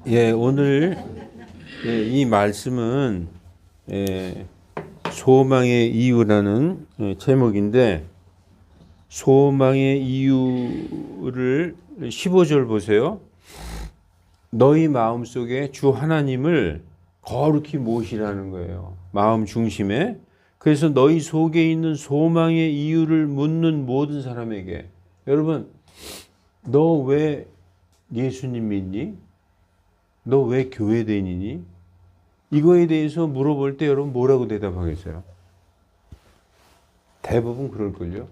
예, 오늘 이 말씀은 소망의 이유라는 제목인데, 소망의 이유를 15절 보세요. 너희 마음속에 주 하나님을 거룩히 모시라는 거예요. 마음 중심에. 그래서 너희 속에 있는 소망의 이유를 묻는 모든 사람에게, 여러분, 너 왜 예수님 믿니? 너 왜 교회 다니니? 이거에 대해서 물어볼 때 여러분 뭐라고 대답하겠어요? 대부분 그럴걸요.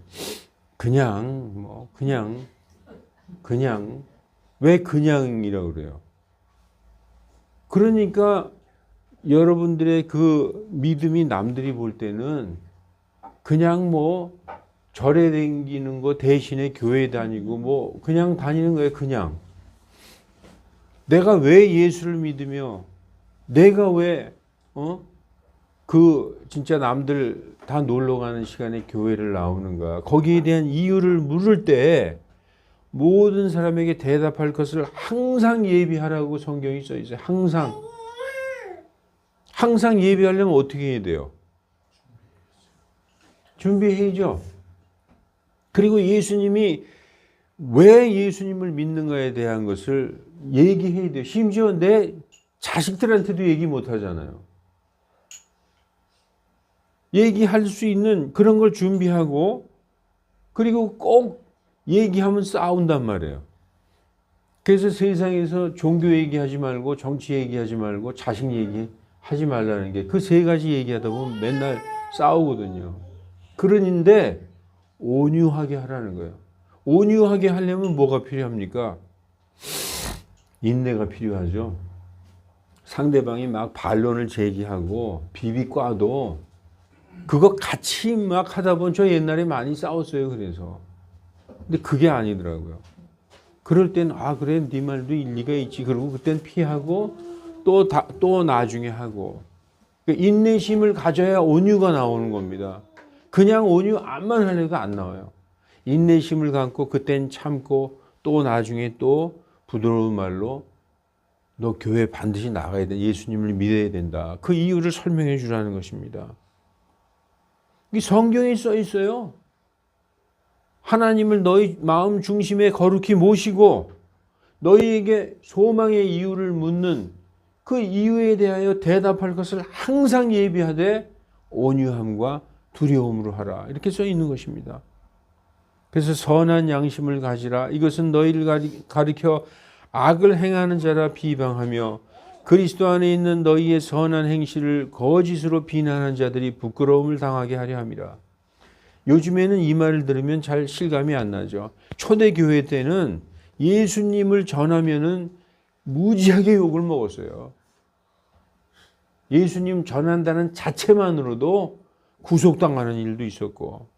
그냥. 왜 그냥이라고 그래요? 그러니까 여러분들의 그 믿음이 남들이 볼 때는 그냥 뭐 절에 다니는 거 대신에 교회 다니고 뭐 그냥 다니는 거예요. 그냥. 내가 왜 예수를 믿으며 내가 왜 진짜 남들 다 놀러 가는 시간에 교회를 나오는가? 거기에 대한 이유를 물을 때 모든 사람에게 대답할 것을 항상 예비하라고 성경이 써 있어요. 항상 예비하려면 어떻게 해야 돼요? 준비해야죠. 그리고 예수님이 왜 예수님을 믿는가에 대한 것을 얘기해야 돼요. 심지어 내 자식들한테도 얘기 못 하잖아요. 얘기할 수 있는 그런 걸 준비하고, 그리고 꼭 얘기하면 싸운단 말이에요. 그래서 세상에서 종교 얘기하지 말고 정치 얘기하지 말고 자식 얘기하지 말라는 게 그 세 가지 얘기하다 보면 맨날 싸우거든요. 그런데 온유하게 하라는 거예요. 온유하게 하려면 뭐가 필요합니까? 인내가 필요하죠. 상대방이 막 반론을 제기하고 비비과도 그거 같이 막 하다 보면 저 옛날에 많이 싸웠어요. 그래서. 근데 그게 아니더라고요. 그럴 땐 그래 네 말도 일리가 있지. 그러고 그땐 피하고 또 나중에 하고. 인내심을 가져야 온유가 나오는 겁니다. 그냥 온유 암만 하려고 안 나와요. 인내심을 갖고 그땐 참고 또 나중에 또 부드러운 말로 너 교회 반드시 나가야 돼. 예수님을 믿어야 된다. 그 이유를 설명해 주라는 것입니다. 이 성경에 써 있어요. 하나님을 너희 마음 중심에 거룩히 모시고 너희에게 소망의 이유를 묻는 그 이유에 대하여 대답할 것을 항상 예비하되 온유함과 두려움으로 하라. 이렇게 써 있는 것입니다. 그래서 선한 양심을 가지라. 이것은 너희를 가리켜 악을 행하는 자라 비방하며 그리스도 안에 있는 너희의 선한 행실을 거짓으로 비난하는 자들이 부끄러움을 당하게 하려 함이라. 요즘에는 이 말을 들으면 잘 실감이 안 나죠. 초대교회 때는 예수님을 전하면은 무지하게 욕을 먹었어요. 예수님 전한다는 자체만으로도 구속당하는 일도 있었고,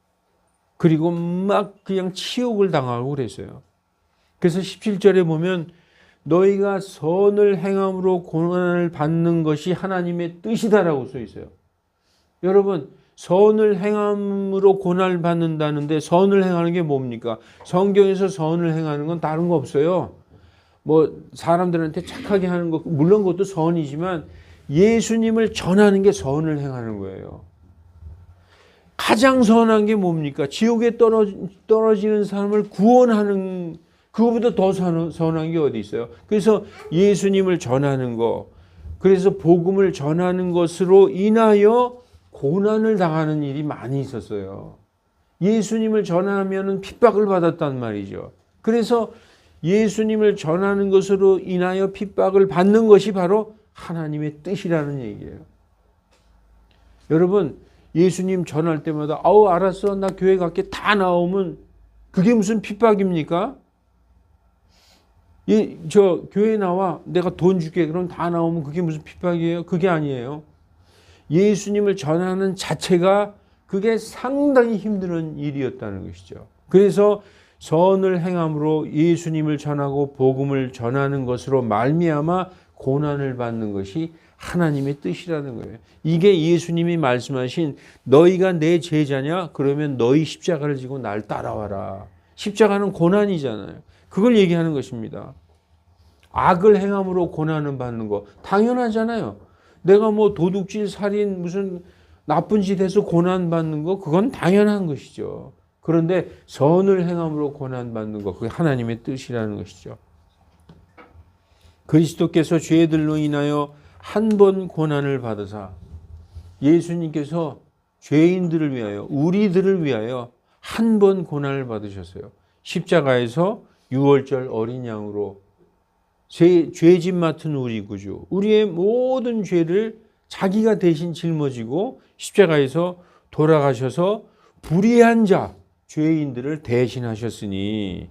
그리고 막 그냥 치욕을 당하고 그랬어요. 그래서 17절에 보면 너희가 선을 행함으로 고난을 받는 것이 하나님의 뜻이다라고 써 있어요. 여러분, 선을 행함으로 고난을 받는다는데 선을 행하는 게 뭡니까? 성경에서 선을 행하는 건 다른 거 없어요. 뭐 사람들한테 착하게 하는 것, 물론 그것도 선이지만 예수님을 전하는 게 선을 행하는 거예요. 가장 선한 게 뭡니까? 지옥에 떨어지는 사람을 구원하는, 그거보다 더 선한 게 어디 있어요? 그래서 예수님을 전하는 거, 그래서 복음을 전하는 것으로 인하여 고난을 당하는 일이 많이 있었어요. 예수님을 전하면은 핍박을 받았단 말이죠. 그래서 예수님을 전하는 것으로 인하여 핍박을 받는 것이 바로 하나님의 뜻이라는 얘기예요. 여러분, 예수님 전할 때마다 알았어, 나 교회 갈게 다 나오면 그게 무슨 핍박입니까? 저 교회 나와, 내가 돈 줄게, 그럼 다 나오면 그게 무슨 핍박이에요? 그게 아니에요. 예수님을 전하는 자체가 그게 상당히 힘든 일이었다는 것이죠. 그래서 선을 행함으로 예수님을 전하고 복음을 전하는 것으로 말미암아 고난을 받는 것이 하나님의 뜻이라는 거예요. 이게 예수님이 말씀하신 너희가 내 제자냐? 그러면 너희 십자가를 지고 날 따라와라. 십자가는 고난이잖아요. 그걸 얘기하는 것입니다. 악을 행함으로 고난을 받는 거 당연하잖아요. 내가 뭐 도둑질, 살인, 무슨 나쁜 짓 해서 고난 받는 거 그건 당연한 것이죠. 그런데 선을 행함으로 고난 받는 거 그게 하나님의 뜻이라는 것이죠. 그리스도께서 죄들로 인하여 한 번 고난을 받으사 예수님께서 죄인들을 위하여 우리들을 위하여 한 번 고난을 받으셨어요. 십자가에서 유월절 어린 양으로 죄짐 맡은 우리 구주 우리의 모든 죄를 자기가 대신 짊어지고 십자가에서 돌아가셔서 불의한 자 죄인들을 대신하셨으니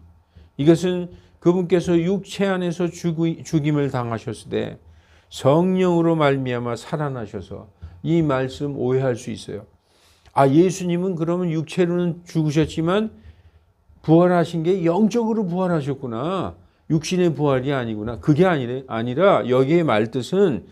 이것은 그분께서 육체 안에서 죽임을 당하셨을 때 성령으로 말미암아 살아나셔서 이 말씀 오해할 수 있어요. 아, 예수님은 그러면 육체로는 죽으셨지만 부활하신 게 영적으로 부활하셨구나. 육신의 부활이 아니구나. 그게 아니라 여기의 말뜻은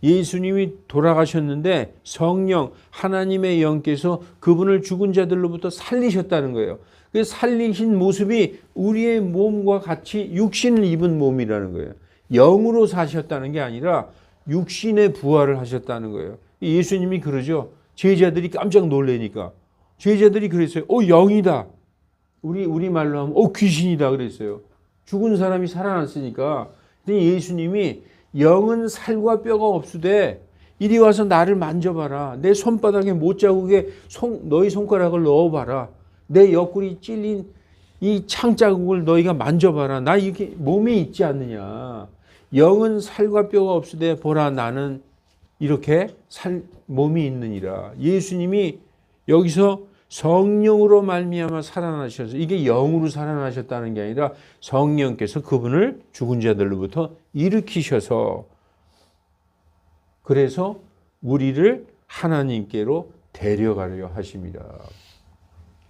예수님이 돌아가셨는데 성령 하나님의 영께서 그분을 죽은 자들로부터 살리셨다는 거예요. 그 살리신 모습이 우리의 몸과 같이 육신을 입은 몸이라는 거예요. 영으로 사셨다는 게 아니라 육신의 부활을 하셨다는 거예요. 예수님이 그러죠. 제자들이 깜짝 놀라니까. 제자들이 그랬어요. 영이다. 우리 말로 하면 귀신이다 그랬어요. 죽은 사람이 살아났으니까. 근데 예수님이 영은 살과 뼈가 없으되 이리 와서 나를 만져봐라. 내 손바닥에 못자국에 너희 손가락을 넣어봐라. 내 옆구리 찔린 이 창자국을 너희가 만져봐라. 나 이렇게 몸에 있지 않느냐. 영은 살과 뼈가 없으되 보라 나는 이렇게 몸이 있느니라. 예수님이 여기서 성령으로 말미암아 살아나셔서 이게 영으로 살아나셨다는 게 아니라 성령께서 그분을 죽은 자들로부터 일으키셔서 그래서 우리를 하나님께로 데려가려 하십니다.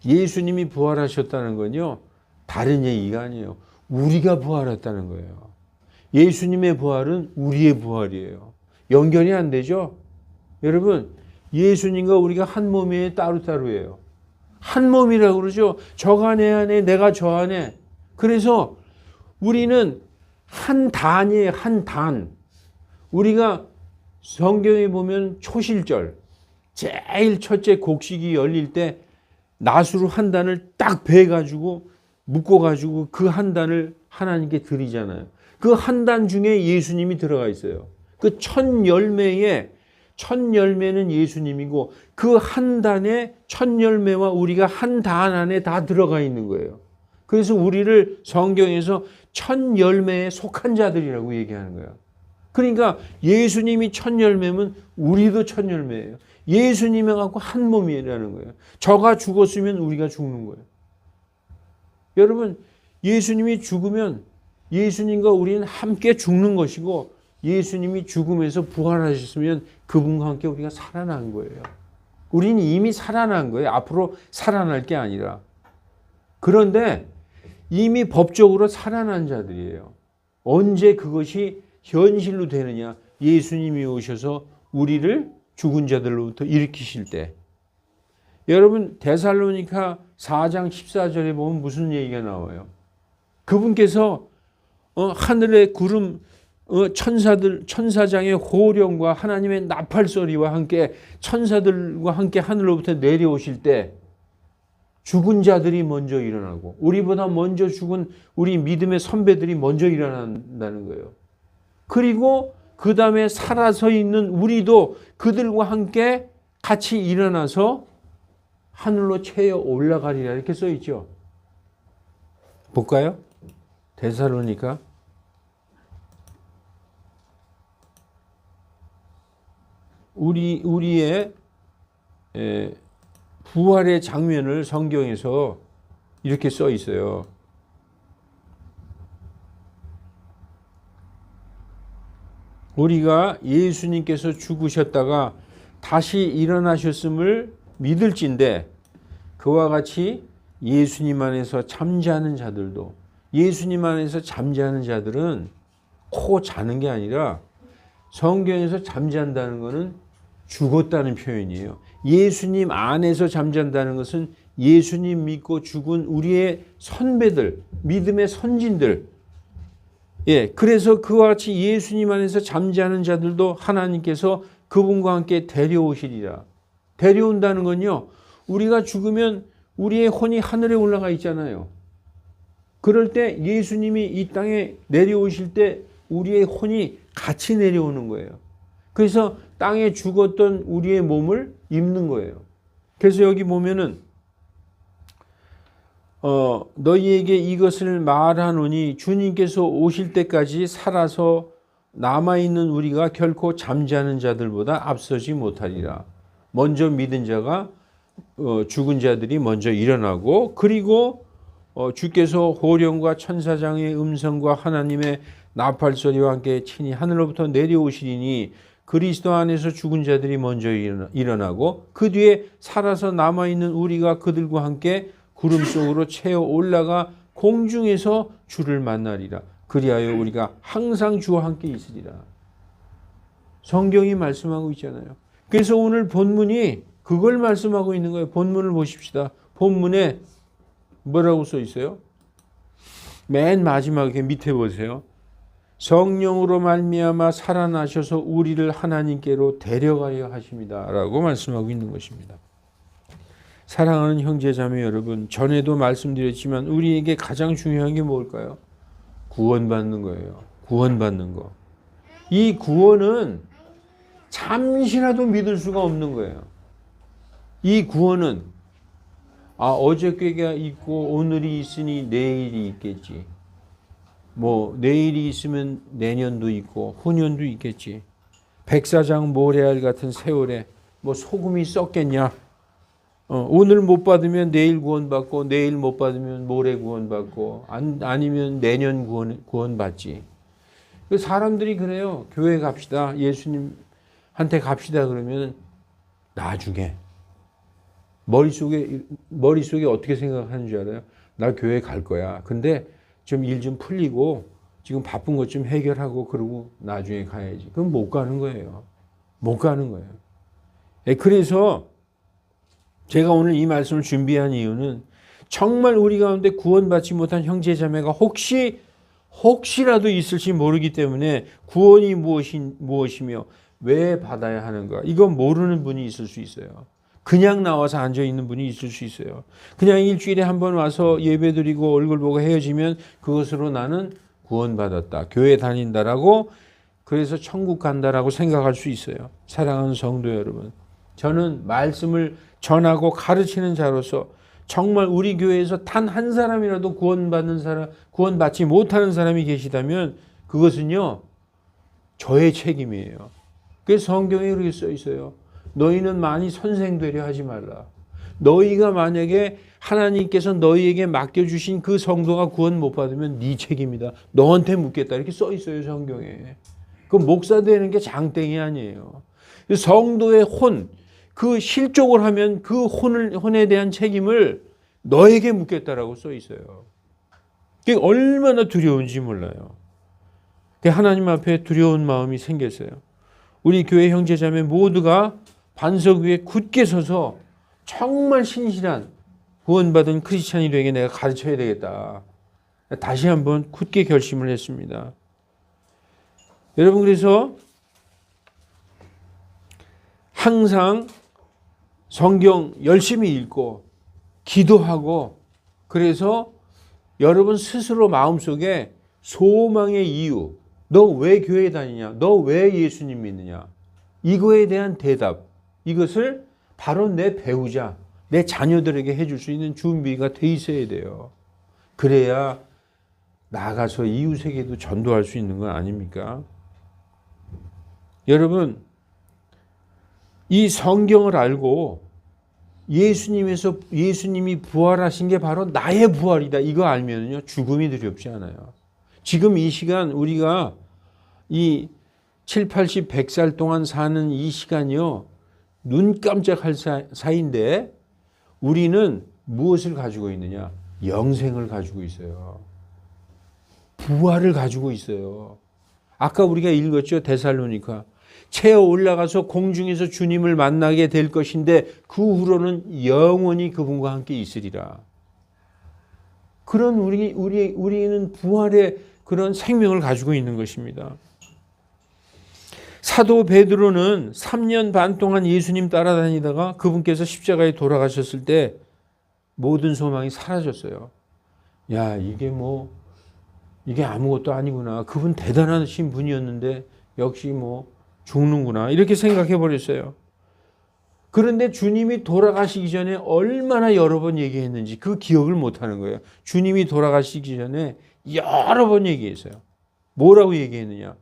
예수님이 부활하셨다는 건요 다른 얘기가 아니에요. 우리가 부활했다는 거예요. 예수님의 부활은 우리의 부활이에요. 연결이 안 되죠? 여러분 예수님과 우리가 한 몸이에요? 따로따로예요? 한 몸이라고 그러죠. 저가 내 안에 내가 저 안에. 그래서 우리는 한 단이에요. 한 단. 우리가 성경에 보면 초실절 제일 첫째 곡식이 열릴 때 낫으로 한 단을 딱 베가지고 묶어가지고 그 한 단을 하나님께 드리잖아요. 그 한 단 중에 예수님이 들어가 있어요. 그 첫 열매는 예수님이고 그 한 단의 첫 열매와 우리가 한 단 안에 다 들어가 있는 거예요. 그래서 우리를 성경에서 첫 열매에 속한 자들이라고 얘기하는 거예요. 그러니까 예수님이 첫 열매면 우리도 첫 열매예요. 예수님에 갖고 한 몸이라는 거예요. 저가 죽었으면 우리가 죽는 거예요. 여러분 예수님이 죽으면 예수님과 우리는 함께 죽는 것이고 예수님이 죽음에서 부활하셨으면 그분과 함께 우리가 살아난 거예요. 우리는 이미 살아난 거예요. 앞으로 살아날 게 아니라. 그런데 이미 법적으로 살아난 자들이에요. 언제 그것이 현실로 되느냐? 예수님이 오셔서 우리를 죽은 자들로부터 일으키실 때. 여러분 데살로니가 4장 14절에 보면 무슨 얘기가 나와요? 그분께서 하늘의 구름 천사장의 호령과 하나님의 나팔 소리와 함께 천사들과 함께 하늘로부터 내려오실 때 죽은 자들이 먼저 일어나고 우리보다 먼저 죽은 우리 믿음의 선배들이 먼저 일어난다는 거예요. 그리고 그 다음에 살아서 있는 우리도 그들과 함께 같이 일어나서 하늘로 채어 올라가리라 이렇게 써 있죠. 볼까요? 데살로니가 우리의 부활의 장면을 성경에서 이렇게 써 있어요. 우리가 예수님께서 죽으셨다가 다시 일어나셨음을 믿을진데 그와 같이 예수님 안에서 잠자는 자들도 예수님 안에서 잠자는 자들은 코 자는 게 아니라 성경에서 잠잔다는 것은 죽었다는 표현이에요. 예수님 안에서 잠잔다는 것은 예수님 믿고 죽은 우리의 선배들, 믿음의 선진들, 예, 그래서 그와 같이 예수님 안에서 잠자는 자들도 하나님께서 그분과 함께 데려오시리라. 데려온다는 건요, 우리가 죽으면 우리의 혼이 하늘에 올라가 있잖아요. 그럴 때 예수님이 이 땅에 내려오실 때 우리의 혼이 같이 내려오는 거예요. 그래서 땅에 죽었던 우리의 몸을 입는 거예요. 그래서 여기 보면은 너희에게 이것을 말하노니 주님께서 오실 때까지 살아서 남아있는 우리가 결코 잠자는 자들보다 앞서지 못하리라. 먼저 믿은 자가 죽은 자들이 먼저 일어나고, 그리고 주께서 호령과 천사장의 음성과 하나님의 나팔소리와 함께 친히 하늘로부터 내려오시리니 그리스도 안에서 죽은 자들이 먼저 일어나고 그 뒤에 살아서 남아있는 우리가 그들과 함께 구름 속으로 채어 올라가 공중에서 주를 만나리라. 그리하여 우리가 항상 주와 함께 있으리라. 성경이 말씀하고 있잖아요. 그래서 오늘 본문이 그걸 말씀하고 있는 거예요. 본문을 보십시다. 본문에 뭐라고 써 있어요? 맨 마지막에 밑에 보세요. 성령으로 말미암아 살아나셔서 우리를 하나님께로 데려가려 하십니다. 라고 말씀하고 있는 것입니다. 사랑하는 형제자매 여러분, 전에도 말씀드렸지만 우리에게 가장 중요한 게 뭘까요? 구원받는 거예요. 구원받는 거. 이 구원은 잠시라도 믿을 수가 없는 거예요. 이 구원은 어저께가 있고 오늘이 있으니 내일이 있겠지. 뭐 내일이 있으면 내년도 있고 후년도 있겠지. 백사장 모래알 같은 세월에 뭐 소금이 썩겠냐. 오늘 못 받으면 내일 구원받고 내일 못 받으면 모레 구원받고 아니면 내년 구원받지. 사람들이 그래요. 교회 갑시다. 예수님한테 갑시다 그러면 나중에 머릿속에 어떻게 생각하는 줄 알아요? 나 교회 갈 거야. 근데 좀 일 좀 풀리고 지금 바쁜 것 좀 해결하고 그러고 나중에 가야지. 그럼 못 가는 거예요. 못 가는 거예요. 그래서 제가 오늘 이 말씀을 준비한 이유는 정말 우리 가운데 구원받지 못한 형제자매가 혹시라도 있을지 모르기 때문에 구원이 무엇이며 왜 받아야 하는가, 이거 모르는 분이 있을 수 있어요. 그냥 나와서 앉아있는 분이 있을 수 있어요. 그냥 일주일에 한 번 와서 예배드리고 얼굴 보고 헤어지면 그것으로 나는 구원받았다, 교회 다닌다라고, 그래서 천국 간다라고 생각할 수 있어요. 사랑하는 성도 여러분, 저는 말씀을 전하고 가르치는 자로서 정말 우리 교회에서 단 한 사람이라도 구원받지 못하는 사람이 계시다면 그것은요, 저의 책임이에요. 그래서 성경에 그렇게 써 있어요. 너희는 많이 선생되려 하지 말라. 너희가 만약에 하나님께서 너희에게 맡겨주신 그 성도가 구원 못 받으면 네 책임이다. 너한테 묻겠다. 이렇게 써 있어요, 성경에. 그 목사 되는 게 장땡이 아니에요. 성도의 혼, 그 실족을 하면 그 혼에 대한 책임을 너에게 묻겠다라고 써 있어요. 그게 얼마나 두려운지 몰라요. 하나님 앞에 두려운 마음이 생겼어요. 우리 교회 형제자매 모두가 반석 위에 굳게 서서 정말 신실한 구원받은 크리스찬이 되게 내가 가르쳐야 되겠다. 다시 한번 굳게 결심을 했습니다. 여러분, 그래서 항상 성경 열심히 읽고 기도하고, 그래서 여러분 스스로 마음속에 소망의 이유, 너 왜 교회 다니냐, 너 왜 예수님 믿느냐, 이거에 대한 대답, 이것을 바로 내 배우자, 내 자녀들에게 해줄 수 있는 준비가 돼 있어야 돼요. 그래야 나가서 이웃에게도 전도할 수 있는 건 아닙니까? 여러분, 이 성경을 알고 예수님이 부활하신 게 바로 나의 부활이다, 이거 알면요, 죽음이 두렵지 않아요. 지금 이 시간 우리가 이 7, 80, 100살 동안 사는 이 시간이요, 눈 깜짝할 사이인데 우리는 무엇을 가지고 있느냐? 영생을 가지고 있어요. 부활을 가지고 있어요. 아까 우리가 읽었죠, 데살로니가. 채어 올라가서 공중에서 주님을 만나게 될 것인데 그 후로는 영원히 그분과 함께 있으리라. 그런 우리는 부활의 그런 생명을 가지고 있는 것입니다. 사도 베드로는 3년 반 동안 예수님 따라다니다가 그분께서 십자가에 돌아가셨을 때 모든 소망이 사라졌어요. 야, 이게 아무것도 아니구나. 그분 대단하신 분이었는데 역시 죽는구나. 이렇게 생각해 버렸어요. 그런데 주님이 돌아가시기 전에 얼마나 여러 번 얘기했는지 그 기억을 못 하는 거예요. 주님이 돌아가시기 전에 여러 번 얘기했어요. 뭐라고 얘기했느냐?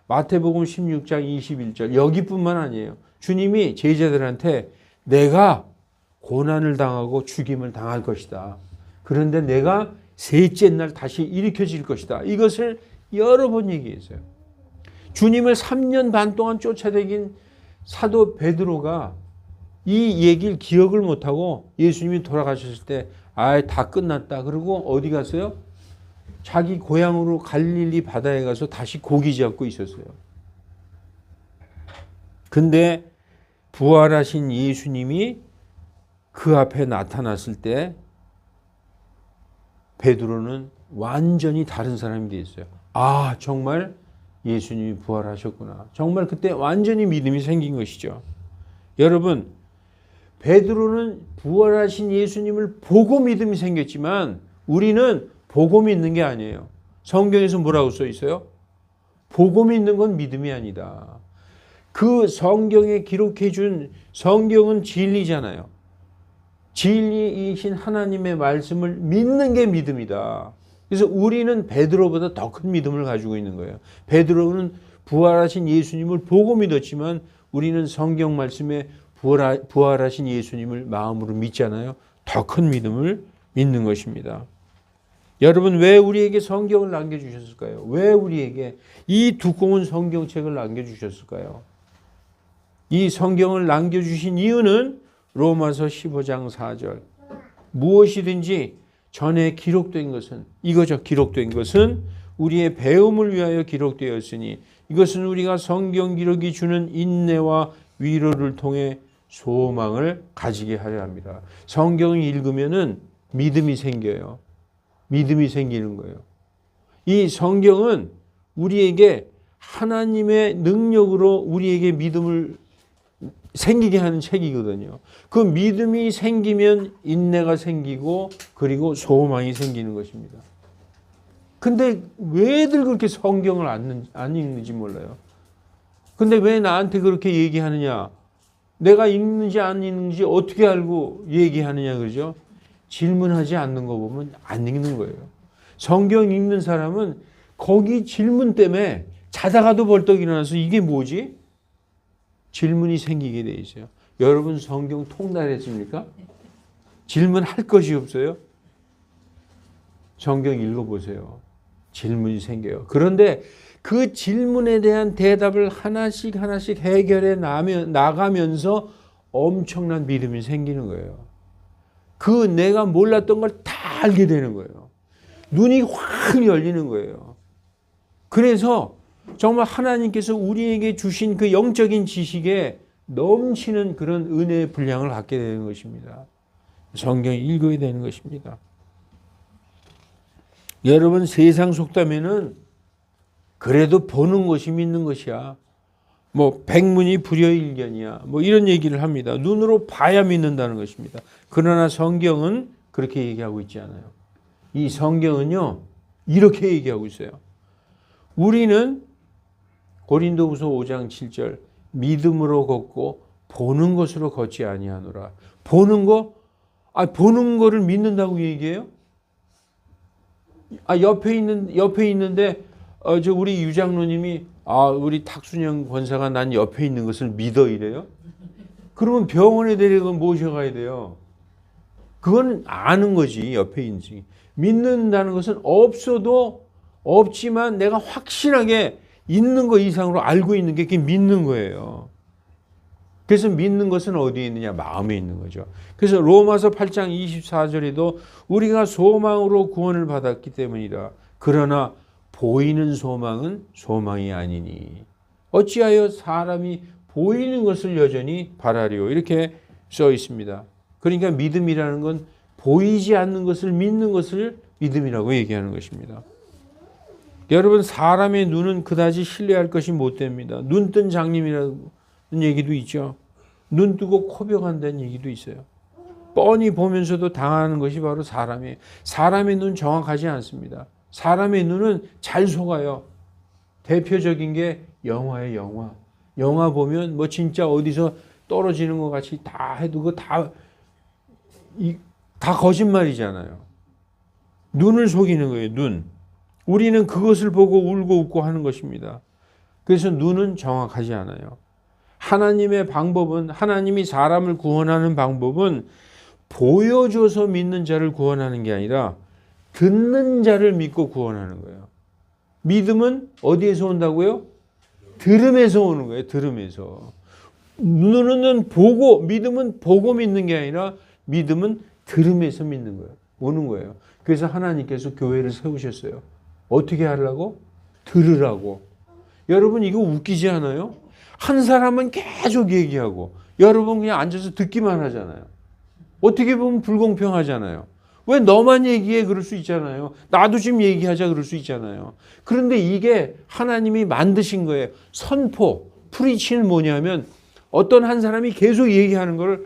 마태복음 16장 21절 여기뿐만 아니에요. 주님이 제자들한테 내가 고난을 당하고 죽임을 당할 것이다. 그런데 내가 셋째 날 다시 일으켜질 것이다. 이것을 여러 번 얘기했어요. 주님을 3년 반 동안 쫓아다닌 사도 베드로가 이 얘기를 기억을 못하고 예수님이 돌아가셨을 때 다 끝났다. 그리고 어디 갔어요? 자기 고향으로 갈릴리 바다에 가서 다시 고기 잡고 있었어요. 근데 부활하신 예수님이 그 앞에 나타났을 때 베드로는 완전히 다른 사람이 됐어요. 아, 정말 예수님이 부활하셨구나. 정말 그때 완전히 믿음이 생긴 것이죠. 여러분, 베드로는 부활하신 예수님을 보고 믿음이 생겼지만 우리는 보고 믿는 게 아니에요. 성경에서 뭐라고 써 있어요? 보고 믿는 건 믿음이 아니다. 그 성경에 기록해 준 성경은 진리잖아요. 진리이신 하나님의 말씀을 믿는 게 믿음이다. 그래서 우리는 베드로보다 더 큰 믿음을 가지고 있는 거예요. 베드로는 부활하신 예수님을 보고 믿었지만 우리는 성경 말씀에 부활하신 예수님을 마음으로 믿잖아요. 더 큰 믿음을 믿는 것입니다. 여러분, 왜 우리에게 성경을 남겨주셨을까요? 왜 우리에게 이 두꺼운 성경책을 남겨주셨을까요? 이 성경을 남겨주신 이유는 로마서 15장 4절 무엇이든지 전에 기록된 것은 이거죠. 기록된 것은 우리의 배움을 위하여 기록되었으니 이것은 우리가 성경 기록이 주는 인내와 위로를 통해 소망을 가지게 하려 합니다. 성경을 읽으면은 믿음이 생겨요. 믿음이 생기는 거예요. 이 성경은 우리에게 하나님의 능력으로 우리에게 믿음을 생기게 하는 책이거든요. 그 믿음이 생기면 인내가 생기고 그리고 소망이 생기는 것입니다. 근데 왜들 그렇게 성경을 안 읽는지 몰라요. 근데 왜 나한테 그렇게 얘기하느냐? 내가 읽는지 안 읽는지 어떻게 알고 얘기하느냐, 그죠? 질문하지 않는 거 보면 안 읽는 거예요. 성경 읽는 사람은 거기 질문 때문에 자다가도 벌떡 일어나서 이게 뭐지? 질문이 생기게 돼 있어요. 여러분 성경 통달했습니까? 질문할 것이 없어요? 성경 읽어보세요. 질문이 생겨요. 그런데 그 질문에 대한 대답을 하나씩 해결해 나가면서 엄청난 믿음이 생기는 거예요. 그 내가 몰랐던 걸 다 알게 되는 거예요. 눈이 확 열리는 거예요. 그래서 정말 하나님께서 우리에게 주신 그 영적인 지식에 넘치는 그런 은혜의 분량을 갖게 되는 것입니다. 성경을 읽어야 되는 것입니다. 여러분, 세상 속담에는 그래도 보는 것이 믿는 것이야. 백문이 불여일견이야. 이런 얘기를 합니다. 눈으로 봐야 믿는다는 것입니다. 그러나 성경은 그렇게 얘기하고 있지 않아요. 이 성경은요, 이렇게 얘기하고 있어요. 우리는 고린도후서 5장 7절 믿음으로 걷고 보는 것으로 걷지 아니하노라. 보는 거를 믿는다고 얘기해요? 옆에 있는데 우리 유장로님이 우리 탁순영 권사가 난 옆에 있는 것을 믿어 이래요? 그러면 병원에 데리고 모셔가야 돼요. 그건 아는 거지, 옆에 있는지. 믿는다는 것은 없지만 내가 확실하게 있는 거 이상으로 알고 있는 게 그게 믿는 거예요. 그래서 믿는 것은 어디에 있느냐? 마음에 있는 거죠. 그래서 로마서 8장 24절에도 우리가 소망으로 구원을 받았기 때문이라. 그러나 보이는 소망은 소망이 아니니 어찌하여 사람이 보이는 것을 여전히 바라리요. 이렇게 써 있습니다. 그러니까 믿음이라는 건 보이지 않는 것을 믿는 것을 믿음이라고 얘기하는 것입니다. 여러분 사람의 눈은 그다지 신뢰할 것이 못 됩니다. 눈뜬 장님이라는 얘기도 있죠. 눈 뜨고 코병한다는 얘기도 있어요. 뻔히 보면서도 당하는 것이 바로 사람이에요. 사람의 눈 정확하지 않습니다. 사람의 눈은 잘 속아요. 대표적인 게 영화예요, 영화. 영화 보면 뭐 진짜 어디서 떨어지는 것 같이 다 해도 그거 다 거짓말이잖아요. 눈을 속이는 거예요, 눈. 우리는 그것을 보고 울고 웃고 하는 것입니다. 그래서 눈은 정확하지 않아요. 하나님의 방법은, 하나님이 사람을 구원하는 방법은 보여줘서 믿는 자를 구원하는 게 아니라 듣는 자를 믿고 구원하는 거예요. 믿음은 어디에서 온다고요? 들음에서 오는 거예요. 들음에서. 눈은 보고, 믿음은 보고 믿는 게 아니라 믿음은 들음에서 믿는 거예요. 오는 거예요. 그래서 하나님께서 교회를 세우셨어요. 어떻게 하려고? 들으라고. 여러분 이거 웃기지 않아요? 한 사람은 계속 얘기하고 여러분 그냥 앉아서 듣기만 하잖아요. 어떻게 보면 불공평하잖아요. 왜 너만 얘기해? 그럴 수 있잖아요. 나도 지금 얘기하자 그럴 수 있잖아요. 그런데 이게 하나님이 만드신 거예요. 선포, 프리치는 뭐냐면 어떤 한 사람이 계속 얘기하는 걸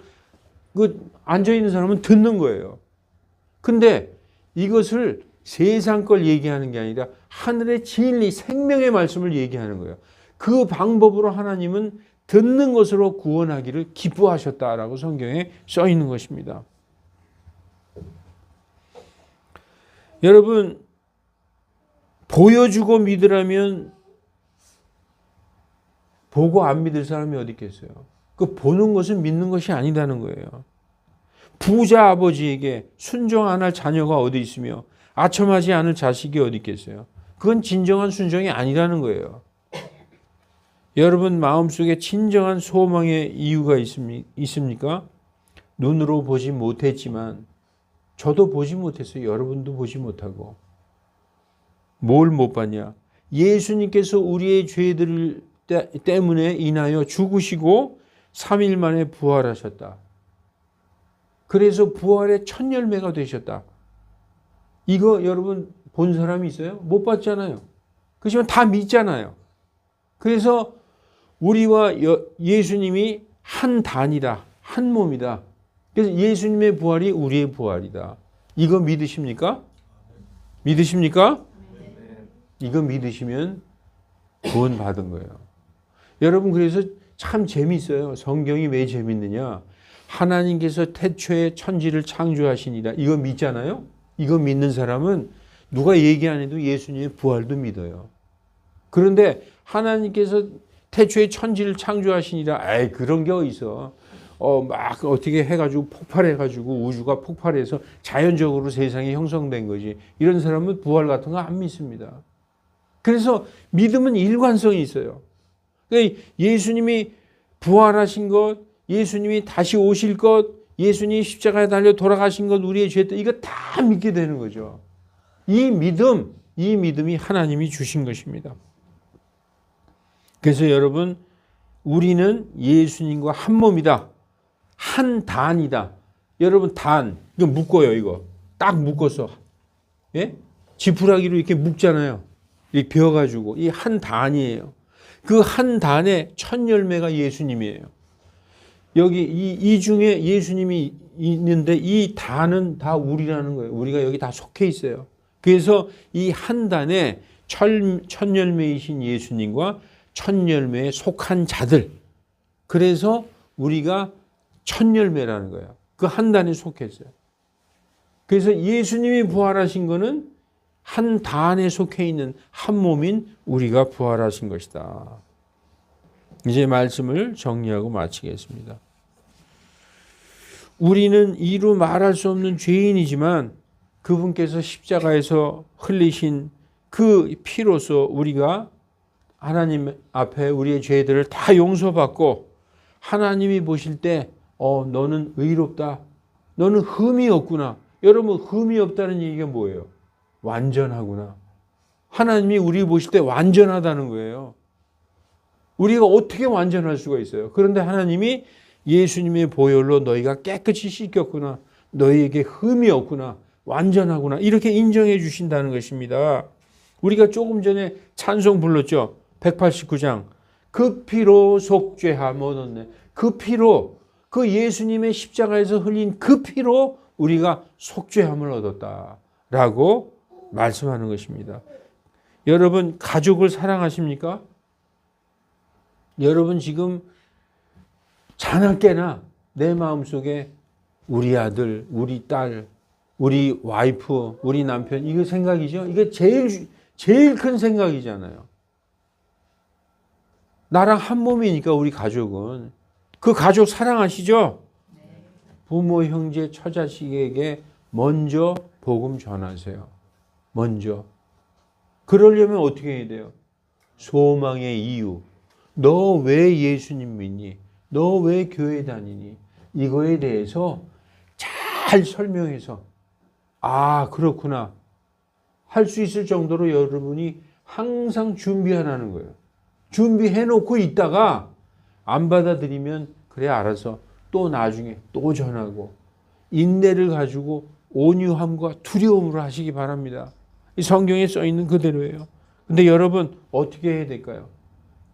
그 앉아있는 사람은 듣는 거예요. 근데 이것을 세상 걸 얘기하는 게 아니라 하늘의 진리, 생명의 말씀을 얘기하는 거예요. 그 방법으로 하나님은 듣는 것으로 구원하기를 기뻐하셨다라고 성경에 써 있는 것입니다. 여러분, 보여주고 믿으라면 보고 안 믿을 사람이 어디 있겠어요? 그 보는 것은 믿는 것이 아니라는 거예요. 부자 아버지에게 순종 안 할 자녀가 어디 있으며 아첨하지 않을 자식이 어디 있겠어요? 그건 진정한 순종이 아니라는 거예요. 여러분 마음속에 진정한 소망의 이유가 있습니까? 눈으로 보지 못했지만 저도 보지 못했어요. 여러분도 보지 못하고. 뭘 못 봤냐? 예수님께서 우리의 죄들 때문에 인하여 죽으시고 3일 만에 부활하셨다. 그래서 부활의 첫 열매가 되셨다. 이거 여러분 본 사람이 있어요? 못 봤잖아요. 그렇지만 다 믿잖아요. 그래서 우리와 예수님이 한 단이다. 한 몸이다. 그래서 예수님의 부활이 우리의 부활이다. 이거 믿으십니까? 믿으십니까? 이거 믿으시면 구원 받은 거예요. 여러분 그래서 참 재미있어요. 성경이 왜 재밌느냐? 하나님께서 태초에 천지를 창조하시니라. 이거 믿잖아요? 이거 믿는 사람은 누가 얘기 안 해도 예수님의 부활도 믿어요. 그런데 하나님께서 태초에 천지를 창조하시니라. 에이 그런 게 어디서 막 어떻게 해가지고 폭발해가지고 우주가 폭발해서 자연적으로 세상이 형성된 거지. 이런 사람은 부활 같은 거 안 믿습니다. 그래서 믿음은 일관성이 있어요. 그러니까 예수님이 부활하신 것, 예수님이 다시 오실 것, 예수님이 십자가에 달려 돌아가신 것, 우리의 죄, 이거 다 믿게 되는 거죠. 이 믿음이 하나님이 주신 것입니다. 그래서 여러분, 우리는 예수님과 한 몸이다. 한 단이다. 여러분, 단. 이거 묶어요, 이거. 딱 묶어서. 예? 지푸라기로 이렇게 묶잖아요. 이렇게 베어가지고. 이 한 단이에요. 그 한 단의 첫 열매가 예수님이에요. 여기 이 중에 예수님이 있는데 이 단은 다 우리라는 거예요. 우리가 여기 다 속해 있어요. 그래서 이 한 단에 첫 열매이신 예수님과 첫 열매에 속한 자들. 그래서 우리가 첫 열매라는 거예요. 그 한 단에 속했어요. 그래서 예수님이 부활하신 거는 한 단에 속해 있는 한 몸인 우리가 부활하신 것이다. 이제 말씀을 정리하고 마치겠습니다. 우리는 이루 말할 수 없는 죄인이지만 그분께서 십자가에서 흘리신 그 피로서 우리가 하나님 앞에 우리의 죄들을 다 용서받고 하나님이 보실 때 너는 의롭다. 너는 흠이 없구나. 여러분 흠이 없다는 얘기가 뭐예요? 완전하구나. 하나님이 우리 보실 때 완전하다는 거예요. 우리가 어떻게 완전할 수가 있어요? 그런데 하나님이 예수님의 보혈로 너희가 깨끗이 씻겼구나. 너희에게 흠이 없구나. 완전하구나. 이렇게 인정해 주신다는 것입니다. 우리가 조금 전에 찬송 불렀죠. 189장. 그 피로 속죄함 얻었네. 그 피로, 그 예수님의 십자가에서 흘린 그 피로 우리가 속죄함을 얻었다라고 말씀하는 것입니다. 여러분, 가족을 사랑하십니까? 여러분 지금 자나깨나 내 마음속에 우리 아들, 우리 딸, 우리 와이프, 우리 남편, 이거 생각이죠? 이게 제일 큰 생각이잖아요. 나랑 한 몸이니까 우리 가족은. 그 가족 사랑하시죠? 부모, 형제, 처자식에게 먼저 복음 전하세요. 먼저. 그러려면 어떻게 해야 돼요? 소망의 이유. 너 왜 예수님 믿니? 너 왜 교회 다니니? 이거에 대해서 잘 설명해서 아, 그렇구나. 할 수 있을 정도로 여러분이 항상 준비하라는 거예요. 준비해놓고 있다가 안 받아들이면 그래 알아서 또 나중에 또 전하고 인내를 가지고 온유함과 두려움으로 하시기 바랍니다. 이 성경에 써 있는 그대로예요. 근데 여러분 어떻게 해야 될까요?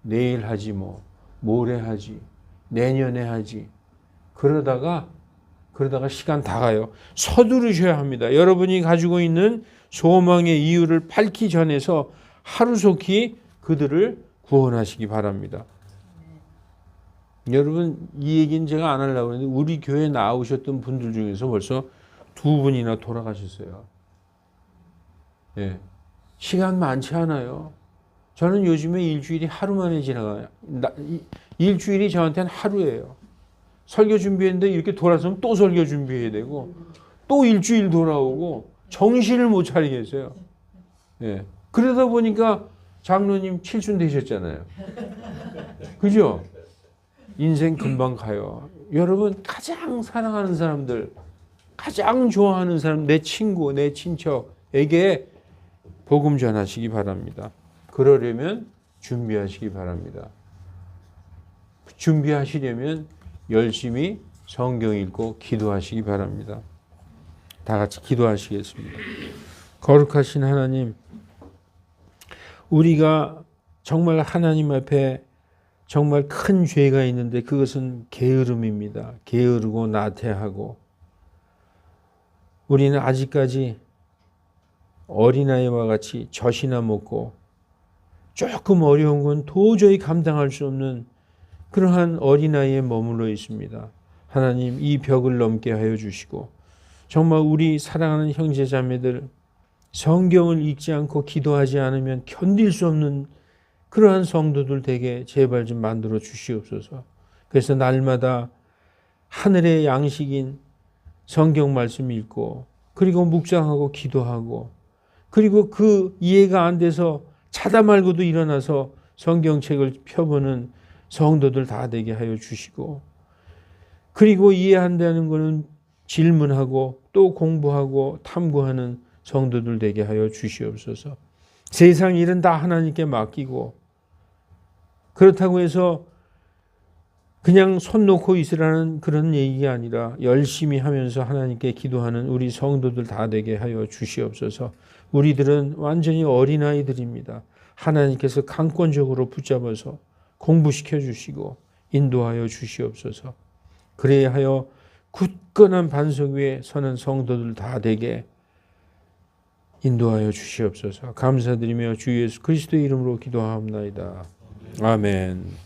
내일 하지 뭐, 모레 하지, 내년에 하지. 그러다가 시간 다 가요. 서두르셔야 합니다. 여러분이 가지고 있는 소망의 이유를 밝히 전해서 하루속히 그들을 구원하시기 바랍니다. 여러분 이 얘기는 제가 안 하려고 했는데 우리 교회 나오셨던 분들 중에서 벌써 2분이나 돌아가셨어요. 예. 시간 많지 않아요. 저는 요즘에 일주일이 하루 만에 지나가요. 일주일이 저한테는 하루예요. 설교 준비했는데 이렇게 돌아서면 또 설교 준비해야 되고 또 일주일 돌아오고 정신을 못 차리겠어요. 예. 그러다 보니까 장로님 칠순 되셨잖아요. 그죠? 인생 금방 가요. 여러분 가장 사랑하는 사람들, 가장 좋아하는 사람, 내 친구, 내 친척에게 복음 전하시기 바랍니다. 그러려면 준비하시기 바랍니다. 준비하시려면 열심히 성경 읽고 기도하시기 바랍니다. 다 같이 기도하시겠습니다. 거룩하신 하나님, 우리가 정말 하나님 앞에 정말 큰 죄가 있는데 그것은 게으름입니다. 게으르고 나태하고 우리는 아직까지 어린아이와 같이 젖이나 먹고 조금 어려운 건 도저히 감당할 수 없는 그러한 어린아이에 머물러 있습니다. 하나님 이 벽을 넘게 하여 주시고 정말 우리 사랑하는 형제자매들 성경을 읽지 않고 기도하지 않으면 견딜 수 없는 그러한 성도들 되게 제발 좀 만들어 주시옵소서. 그래서 날마다 하늘의 양식인 성경 말씀 읽고 그리고 묵상하고 기도하고 그리고 그 이해가 안 돼서 자다 말고도 일어나서 성경책을 펴보는 성도들 다 되게 하여 주시고 그리고 이해 안 되는 것은 질문하고 또 공부하고 탐구하는 성도들 되게 하여 주시옵소서. 세상 일은 다 하나님께 맡기고 그렇다고 해서 그냥 손 놓고 있으라는 그런 얘기가 아니라 열심히 하면서 하나님께 기도하는 우리 성도들 다 되게 하여 주시옵소서. 우리들은 완전히 어린아이들입니다. 하나님께서 강권적으로 붙잡아서 공부시켜 주시고 인도하여 주시옵소서. 그래야 하여 굳건한 반석 위에 서는 성도들 다 되게 인도하여 주시옵소서. 감사드리며 주 예수 그리스도의 이름으로 기도하옵나이다. 아멘.